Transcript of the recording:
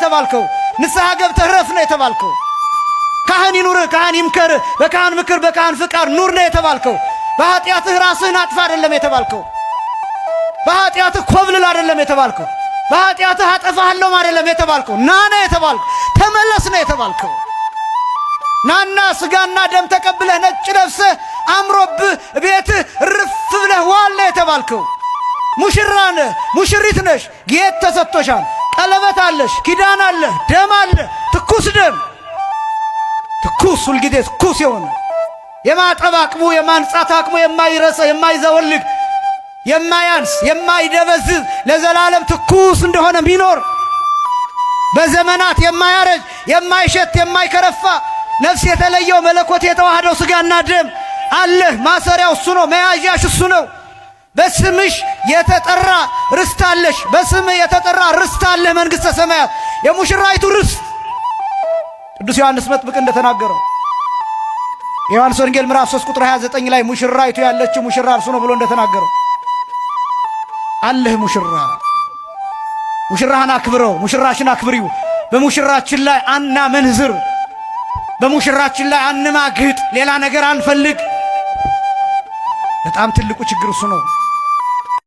የተባልከው። ንስሐ ገብተህ ረፍ ነው የተባልከው። ካህን ይኑር፣ ካህን ይምከር፣ በካህን ምክር በካህን ፍቃድ ኑር ነው የተባልከው። በኃጢአትህ ራስህን አጥፋ አይደለም የተባልከው። በኃጢአትህ ኮብልል አይደለም የተባልከው። በኃጢአትህ አጠፋለሁ አይደለም የተባልከው። ና ነው የተባልከው። ተመለስ ነው የተባልከው። ናና ስጋና ደም ተቀብለህ ነጭ ለብሰህ አምሮብህ ቤትህ ርፍ ብለህ ዋል ነው የተባልከው። ሙሽራ ነህ፣ ሙሽሪት ነሽ። ጌጥ ተሰጥቶሻል። ቀለበት አለሽ፣ ኪዳን አለ፣ ደም አለ፣ ትኩስ ደም፣ ትኩስ ሁልጊዜ ትኩስ የሆነ የማጠብ አቅሙ የማንጻት አቅሙ የማይረሳ የማይዘወልግ የማያንስ የማይደበዝዝ ለዘላለም ትኩስ እንደሆነ ቢኖር በዘመናት የማያረጅ የማይሸት የማይከረፋ ነፍስ የተለየው መለኮት የተዋህደው ስጋና ደም አለህ። ማሰሪያው እሱ ነው፣ መያዣሽ እሱ ነው። በስምሽ የተጠራ ርስት አለሽ። በስምህ የተጠራ ርስት አለህ፣ መንግሥተ ሰማያት የሙሽራይቱ ርስት። ቅዱስ ዮሐንስ መጥምቅ እንደተናገረው የዮሐንስ ወንጌል ምዕራፍ 3 ቁጥር 29 ላይ ሙሽራይቱ ያለችው ሙሽራ እርሱ ነው ብሎ እንደተናገረው አለህ ሙሽራ። ሙሽራህን አክብረው፣ ሙሽራሽን አክብሪው። በሙሽራችን ላይ አናመንዝር፣ በሙሽራችን ላይ አንማግጥ፣ ሌላ ነገር አንፈልግ። በጣም ትልቁ ችግር እሱ ነው።